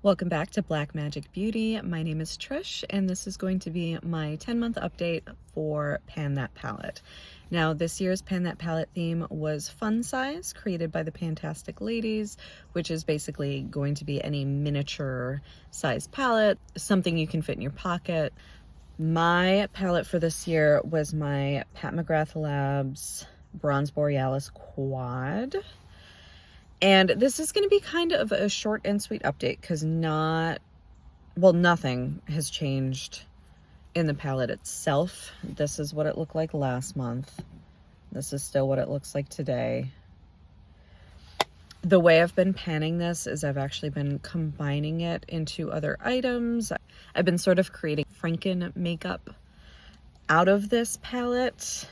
Welcome back to Black Magic Beauty. My name is Trish, and this is going to be my 10-month update for Pan That Palette. Now, this year's Pan That Palette theme was Fun Size, created by the Fantastic Ladies, which is basically going to be any miniature size palette, something you can fit in your pocket. My palette for this year was my Pat McGrath Labs Bronze Borealis Quad. And this is going to be kind of a short and sweet update because nothing has changed in the palette itself. This is what it looked like last month. This is still what it looks like today. The way I've been panning this is I've actually been combining it into other items. I've been sort of creating Franken makeup out of this palette.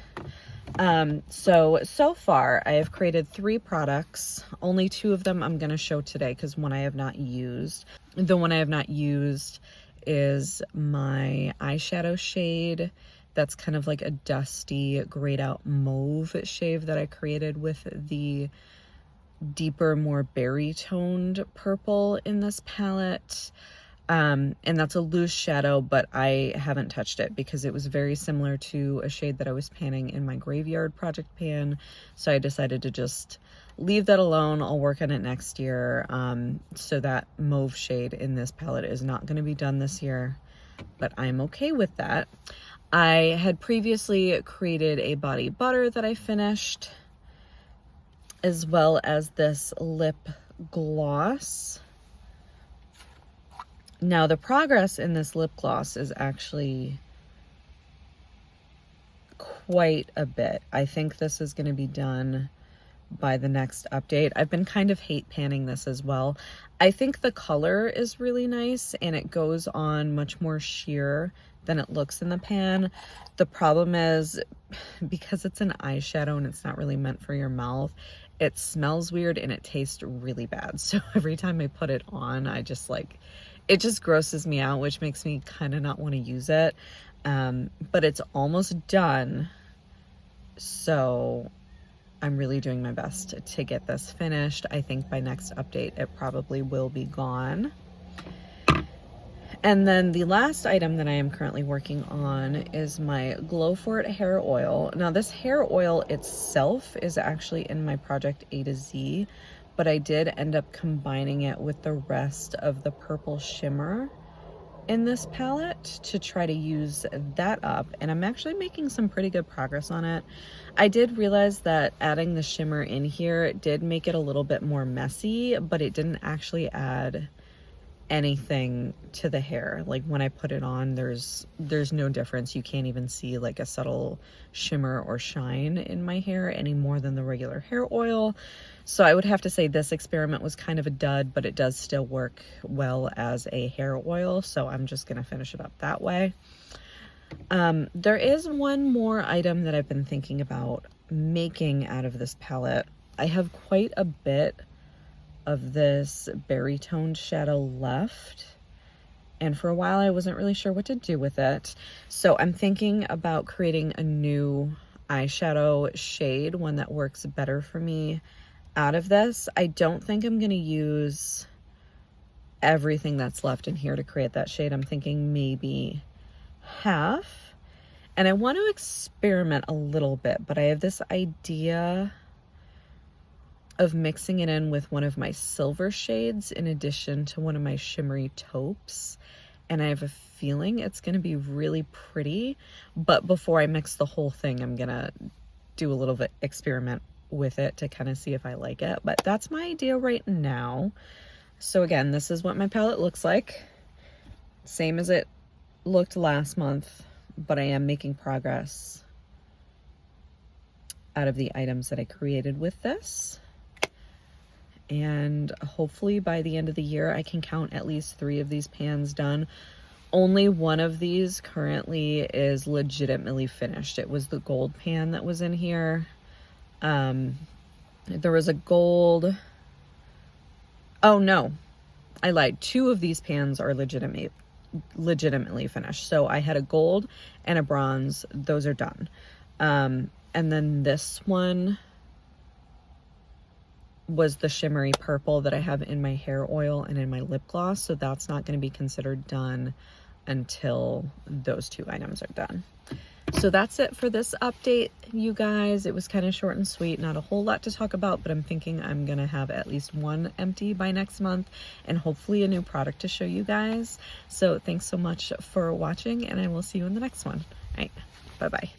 So far I have created 3 products. Only 2 of them I'm going to show today because one I have not used. The one I have not used is my eyeshadow shade. That's kind of like a dusty grayed out mauve shade that I created with the deeper, more berry toned purple in this palette. And that's a loose shadow, but I haven't touched it because it was very similar to a shade that I was panning in my Graveyard project pan. So I decided to just leave that alone. I'll work on it next year. So that mauve shade in this palette is not going to be done this year, but I'm okay with that. I had previously created a body butter that I finished, as well as this lip gloss. Now, the progress in this lip gloss is actually quite a bit. I think this is going to be done by the next update. I've been kind of hate panning this as well. I think the color is really nice and it goes on much more sheer than it looks in the pan. The problem is, because it's an eyeshadow and it's not really meant for your mouth, it smells weird and it tastes really bad. So every time I put it on, it just grosses me out, which makes me kind of not want to use it. But it's almost done. So I'm really doing my best to get this finished. I think by next update, it probably will be gone. And then the last item that I am currently working on is my Glow For It hair oil. Now, this hair oil itself is actually in my project A to Z, but I did end up combining it with the rest of the purple shimmer in this palette to try to use that up, and I'm actually making some pretty good progress on it. I did realize that adding the shimmer in here did make it a little bit more messy, but it didn't actually add anything to the hair. Like when I put it on, there's no difference. You can't even see like a subtle shimmer or shine in my hair any more than the regular hair oil. So I would have to say this experiment was kind of a dud, but it does still work well as a hair oil, so I'm just gonna finish it up that way. There is one more item that I've been thinking about making out of this palette. I have quite a bit of this berry toned shadow left, and for a while I wasn't really sure what to do with it, so I'm thinking about creating a new eyeshadow shade, one that works better for me out of this. I don't think I'm going to use everything that's left in here to create that shade. I'm thinking maybe half, and I want to experiment a little bit, but I have this idea of mixing it in with one of my silver shades in addition to one of my shimmery taupes, and I have a feeling it's going to be really pretty. But before I mix the whole thing, I'm gonna do a little bit experiment with it to kind of see if I like it, but that's my idea right now. So again, this is what my palette looks like, same as it looked last month, but I am making progress out of the items that I created with this. And hopefully by the end of the year, I can count at least 3 of these pans done. Only one of these currently is legitimately finished. It was the gold pan that was in here. There was a gold. Oh no, I lied. 2 of these pans are legitimately finished. So I had a gold and a bronze. Those are done. And then this one was the shimmery purple that I have in my hair oil and in my lip gloss. So that's not going to be considered done until those 2 items are done. So that's it for this update, you guys. It was kind of short and sweet, not a whole lot to talk about, but I'm thinking I'm gonna have at least 1 empty by next month and hopefully a new product to show you guys. So thanks so much for watching, and I will see you in the next one. All right, bye-bye.